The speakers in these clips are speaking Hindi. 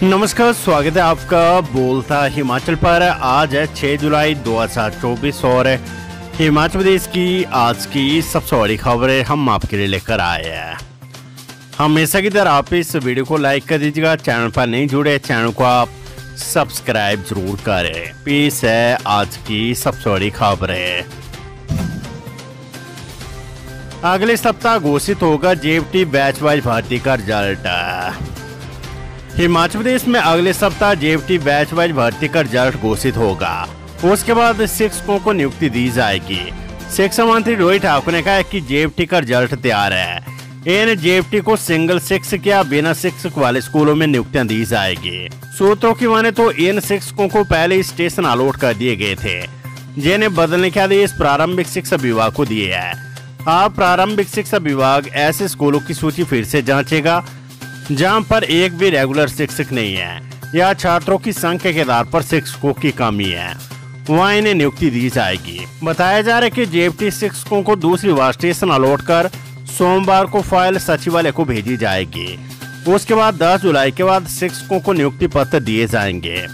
नमस्कार, स्वागत है आपका बोलता हिमाचल पर। आज है 6 जुलाई 2024 और हिमाचल प्रदेश की आज की सबसे बड़ी खबरें हम आपके लिए लेकर आए हैं। हमेशा की तरह आप इस वीडियो को लाइक कर दीजिएगा। चैनल पर नहीं जुड़े, चैनल को आप सब्सक्राइब जरूर करें। पेश है आज की सबसे बड़ी खबरें। अगले सप्ताह घोषित होगा जेएफटी बैच वाइज भर्ती का रिजल्ट। हिमाचल प्रदेश में अगले सप्ताह जेएफटी बैच वाइज भर्ती का रिजल्ट घोषित होगा। उसके बाद शिक्षकों को नियुक्ति दी जाएगी। शिक्षा मंत्री रोहित ठाकुर ने कहा है कि जेएफटी का रिजल्ट तैयार है। इन जेएफटी को सिंगल शिक्षक या बिना शिक्षक वाले स्कूलों में नियुक्तियां दी जाएगी। सूत्रों की माने तो इन शिक्षकों को पहले स्टेशन अलॉट कर दिए गए थे, जिन्हें बदलने के आदेश प्रारंभिक शिक्षा विभाग को दिए है। अब प्रारंभिक शिक्षा विभाग ऐसे स्कूलों की सूची फिर से जांचेगा जहां पर एक भी रेगुलर शिक्षक नहीं है या छात्रों की संख्या के आधार पर शिक्षकों की कमी है, वहां इन्हें नियुक्ति दी जाएगी। बताया जा रहा है कि जेएफटी शिक्षकों को दूसरी बार स्टेशन अलॉट कर सोमवार को फाइल सचिवालय को भेजी जाएगी। उसके बाद 10 जुलाई के बाद शिक्षकों को नियुक्ति पत्र दिए जाएंगे।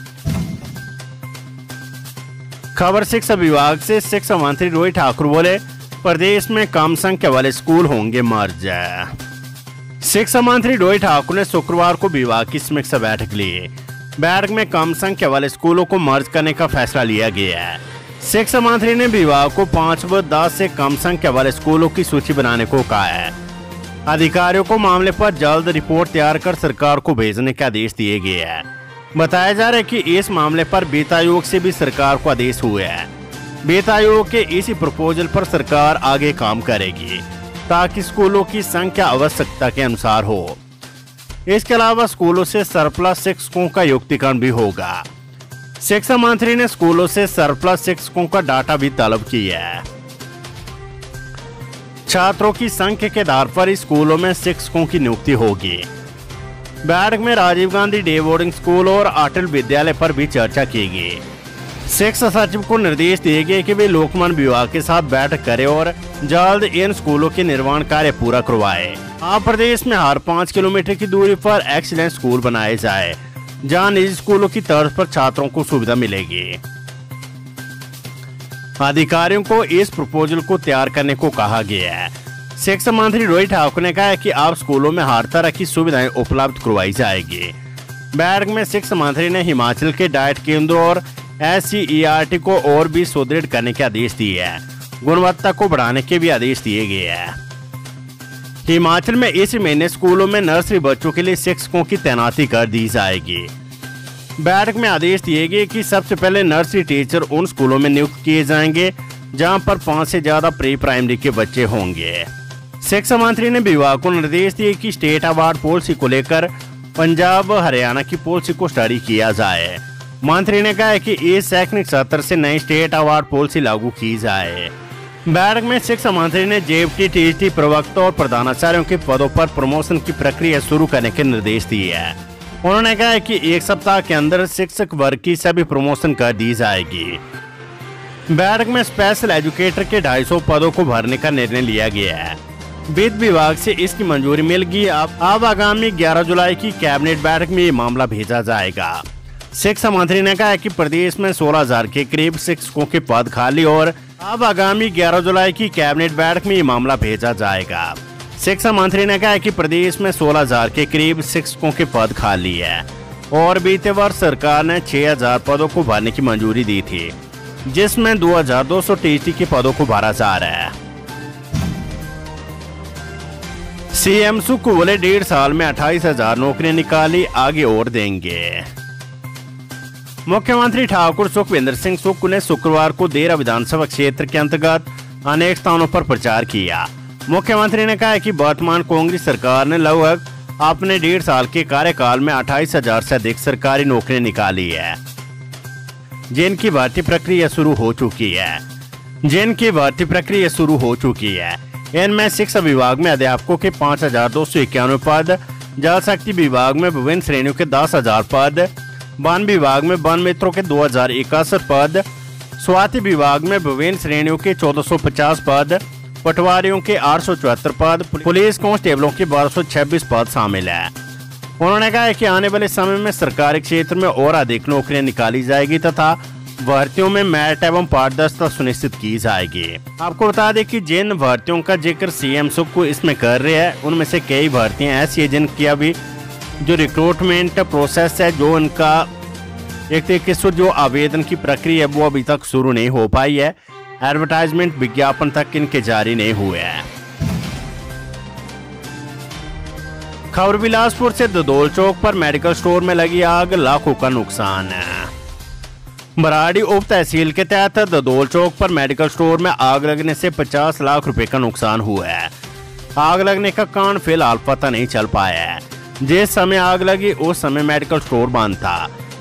खबर शिक्षा विभाग से शिक्षा मंत्री रोहित ठाकुर बोले, प्रदेश में कम संख्या वाले स्कूल होंगे मर्ज। शिक्षा मंत्री रोहित ठाकुर ने शुक्रवार को विभाग की समीक्षा बैठक ली। बैठक में कम संख्या वाले स्कूलों को मर्ज करने का फैसला लिया गया है। शिक्षा मंत्री ने विभाग को 5 व 10 से कम संख्या वाले स्कूलों की सूची बनाने को कहा है। अधिकारियों को मामले पर जल्द रिपोर्ट तैयार कर सरकार को भेजने के आदेश दिए गए हैं। बताया जा रहा है कि इस मामले पर वित्त आयोग से भी सरकार को आदेश हुए हैं। वित्त आयोग के इसी प्रपोजल पर सरकार आगे काम करेगी ताकि स्कूलों की संख्या आवश्यकता के अनुसार हो। इसके अलावा स्कूलों से सरप्लस शिक्षकों का युक्तिकरण भी होगा। शिक्षा मंत्री ने स्कूलों से सरप्लस शिक्षकों का डाटा भी तलब किया है। छात्रों की संख्या के आधार पर स्कूलों में शिक्षकों की नियुक्ति होगी। बैठक में Rajiv Gandhi day boarding school और अटल विद्यालय पर भी चर्चा की गई। शिक्षा सचिव को निर्देश दिए गए कि वे लोकमान विभाग के साथ बैठक करें और जल्द इन स्कूलों के निर्माण कार्य पूरा करवाए। अब प्रदेश में हर 5 किलोमीटर की दूरी पर एक्सीलेंट स्कूल बनाए जाए, जहां निजी स्कूलों की तर्ज पर छात्रों को सुविधा मिलेगी। अधिकारियों को इस प्रपोजल को तैयार करने को कहा गया है। शिक्षा मंत्री रोहित ठाकुर ने कहा है कि अब स्कूलों में हर तरह की सुविधाएं उपलब्ध करवाई जाएगी। बैठक में शिक्षा मंत्री ने हिमाचल के डाइट केंद्रों और SCERT को और भी सुदृढ़ करने के आदेश दिए हैं। गुणवत्ता को बढ़ाने के भी आदेश दिए गए हैं। हिमाचल में इस महीने स्कूलों में नर्सरी बच्चों के लिए शिक्षकों की तैनाती कर दी जाएगी। बैठक में आदेश दिए गए कि सबसे पहले नर्सरी टीचर उन स्कूलों में नियुक्त किए जाएंगे जहां पर 5 से ज्यादा प्री प्राइमरी के बच्चे होंगे। शिक्षा मंत्री ने विभाग को निर्देश दिए कि स्टेट अवार्ड पॉलिसी को लेकर पंजाब हरियाणा की पॉलिसी को स्टडी किया जाए। मंत्री ने कहा है कि इस शैक्षणिक सत्र से नई स्टेट अवार्ड पॉलिसी लागू की जाए। बैठक में शिक्षा मंत्री ने जेएफटी टीजीटी प्रवक्ता और प्रधानाचार्यों के पदों पर प्रमोशन की प्रक्रिया शुरू करने के निर्देश दिए हैं। उन्होंने कहा है कि 1 सप्ताह के अंदर शिक्षक वर्ग की सभी प्रमोशन कर दी जाएगी। बैठक में स्पेशल एजुकेटर के 250 पदों को भरने का निर्णय लिया गया है। वित्त विभाग से इसकी मंजूरी मिल गई। अब आगामी 11 जुलाई की कैबिनेट बैठक में ये मामला भेजा जाएगा। शिक्षा मंत्री ने कहा है कि प्रदेश में 16,000 के करीब शिक्षकों के पद खाली और अब आगामी 11 जुलाई की कैबिनेट बैठक में ये मामला भेजा जाएगा। शिक्षा मंत्री ने कहा है कि प्रदेश में 16,000 के करीब शिक्षकों के पद खाली है और बीते वर्ष सरकार ने 6,000 पदों को भरने की मंजूरी दी थी, जिसमें 2,200 टीटी के पदों को भरा जा रहा है। सीएम सुख बोले, 1.5 साल में 28,000 नौकरियां निकाली, आगे और देंगे। मुख्यमंत्री ठाकुर सुखविंदर सिंह सुक्खू ने शुक्रवार को देरा विधानसभा क्षेत्र के अंतर्गत अनेक स्थानों पर प्रचार किया। मुख्यमंत्री ने कहा कि वर्तमान कांग्रेस सरकार ने लगभग अपने 1.5 साल के कार्यकाल में 28,000 से अधिक सरकारी नौकरियां निकाली है, जिनकी भर्ती प्रक्रिया शुरू हो चुकी है। इनमें शिक्षा विभाग में अध्यापकों के 5,291 पद, जल शक्ति विभाग में विभिन्न श्रेणियों के 10,000 पद, वन विभाग में वन मित्रों के 2,061 पद, स्वास्थ्य विभाग में विभिन्न श्रेणियों के 1,450 पद, पटवारियों के 874 पद, पुलिस कांस्टेबलों के 1226 पद शामिल है। उन्होंने कहा है कि आने वाले समय में सरकारी क्षेत्र में और अधिक नौकरियां निकाली जाएगी तथा भर्तियों में मेरिट एवं पारदर्शिता सुनिश्चित की जाएगी। आपको बता दें कि जिन भर्तियों का जिक्र सीएम सुक्खू इसमें कर रहे हैं उनमें से कई भर्तियां ऐसी है जिनकी अभी जो रिक्रूटमेंट प्रोसेस है, जो उनका एक तरीके से जो आवेदन की प्रक्रिया है वो अभी तक शुरू नहीं हो पाई है। एडवर्टाइजमेंट विज्ञापन तक इनके जारी नहीं हुए हैं। खबर बिलासपुर से ददोल चौक पर मेडिकल स्टोर में लगी आग, लाखों का नुकसान है। बराड़ी उप तहसील के तहत ददोल चौक पर मेडिकल स्टोर में आग लगने से 50 लाख रुपए का नुकसान हुआ है। आग लगने का कारण फिलहाल पता नहीं चल पाया है। जिस समय आग लगी उस समय मेडिकल स्टोर बंद था।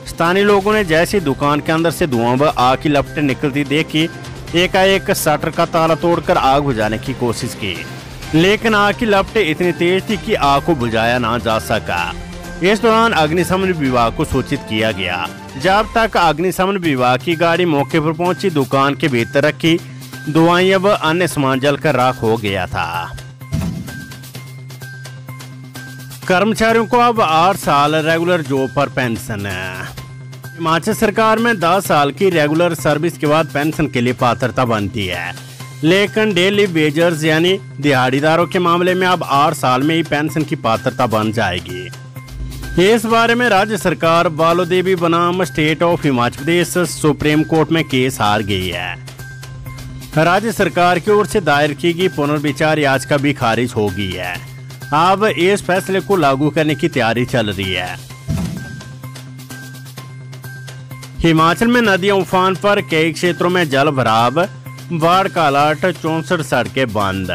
स्थानीय लोगों ने जैसी दुकान के अंदर से धुआं व आग की लपटें निकलती देखी, एकाएक शटर का ताला तोड़कर आग बुझाने की कोशिश की, लेकिन आग की लपटें इतनी तेज थी कि आग को बुझाया ना जा सका। इस दौरान अग्निशमन विभाग को सूचित किया गया। जब तक अग्निशमन विभाग की गाड़ी मौके पर पहुंची, दुकान के भीतर रखी दवाइयां व अन्य सामान जलकर राख हो गया था। कर्मचारियों को अब 8 साल रेगुलर जॉब पर पेंशन है। हिमाचल सरकार में 10 साल की रेगुलर सर्विस के बाद पेंशन के लिए पात्रता बनती है, लेकिन डेली वेजर्स यानी दिहाड़ीदारों के मामले में अब 8 साल में ही पेंशन की पात्रता बन जाएगी। इस बारे में राज्य सरकार बालो देवी बनाम state of Himachal Pradesh supreme court में केस हार गई है। राज्य सरकार की ओर से दायर की गई पुनर्विचार याचिका भी खारिज हो गई है। अब इस फैसले को लागू करने की तैयारी चल रही है। हिमाचल में नदियां उफान पर, कई क्षेत्रों में जल भराव, बाढ़ का अलर्ट, 64 सड़कें बंद।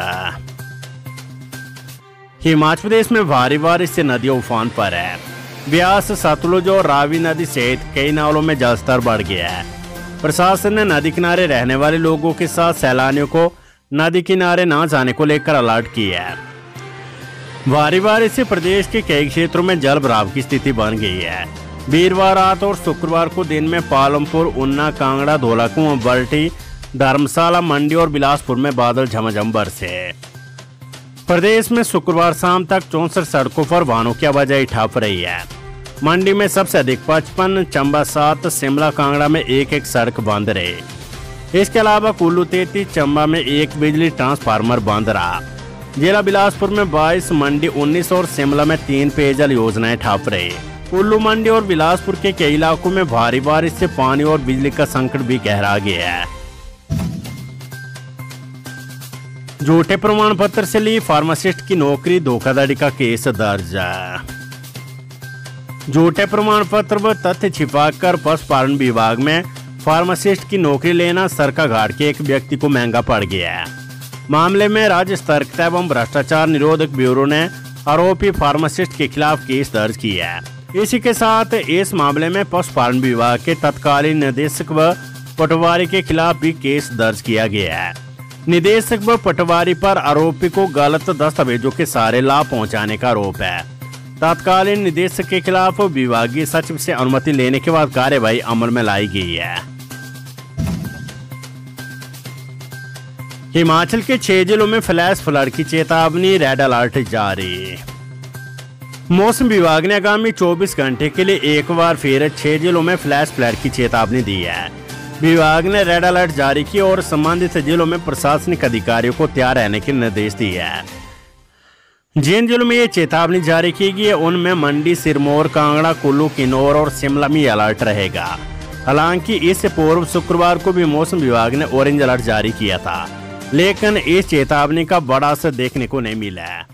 हिमाचल प्रदेश में भारी बारिश से नदियां उफान पर है। ब्यास, सतलुज और रावी नदी सहित कई नालों में जलस्तर बढ़ गया है। प्रशासन ने नदी किनारे रहने वाले लोगों के साथ सैलानियों को नदी किनारे न जाने को लेकर अलर्ट किया है। भारी बारिश से प्रदेश के कई क्षेत्रों में जल भराव की स्थिति बन गई है। वीरवार रात और शुक्रवार को दिन में पालमपुर, ऊना, कांगड़ा, धौलाकुआं, बल्टी, धर्मशाला, मंडी और बिलासपुर में बादल झमाझम बरसे। प्रदेश में शुक्रवार शाम तक 64 सड़कों पर वाहनों की आवाजाही ठप रही है। मंडी में सबसे अधिक 55, चंबा 7, शिमला, कांगड़ा में 1-1 सड़क बंद रहे। इसके अलावा कुल्लू 33, चंबा में 1 बिजली ट्रांसफार्मर बंद रहा। जिला बिलासपुर में 22, मंडी 19 और शिमला में 3 पेयजल योजनाएं ठप रही। कुल्लू, मंडी और बिलासपुर के कई इलाकों में भारी बारिश से पानी और बिजली का संकट भी गहरा गया है। झूठे प्रमाण पत्र से ली फार्मासिस्ट की नौकरी, धोखाधड़ी का केस दर्ज। झूठे प्रमाण पत्र व तथ्य छिपाकर पशुपालन विभाग में फार्मासिस्ट की नौकरी लेना सरकाघाट के एक व्यक्ति को महंगा पड़ गया है। मामले में राज्य सतर्कता एवं भ्रष्टाचार निरोधक ब्यूरो ने आरोपी फार्मासिस्ट के खिलाफ केस दर्ज किया है। इसी के साथ इस मामले में पशुपालन विभाग के तत्कालीन निदेशक व पटवारी के खिलाफ भी केस दर्ज किया गया है। निदेशक व पटवारी पर आरोपी को गलत दस्तावेजों के सारे लाभ पहुंचाने का आरोप है। तत्कालीन निदेशक के खिलाफ विभागीय सचिव से अनुमति लेने के बाद कार्यवाही अमल में लाई गई है। हिमाचल के 6 जिलों में फ्लैश फ्लड की चेतावनी, रेड अलर्ट जारी। मौसम विभाग ने आगामी 24 घंटे के लिए एक बार फिर 6 जिलों में फ्लैश फ्लड की चेतावनी दी है। विभाग ने रेड अलर्ट जारी किया और संबंधित जिलों में प्रशासनिक अधिकारियों को तैयार रहने के निर्देश दिए हैं। जिन जिलों में ये चेतावनी जारी की गई है उनमें मंडी, सिरमौर, कांगड़ा, कुल्लू, किन्नौर और शिमला में अलर्ट रहेगा। हालांकि इससे पूर्व शुक्रवार को भी मौसम विभाग ने ऑरेंज अलर्ट जारी किया था, लेकिन इस चेतावनी का बड़ा असर देखने को नहीं मिला है।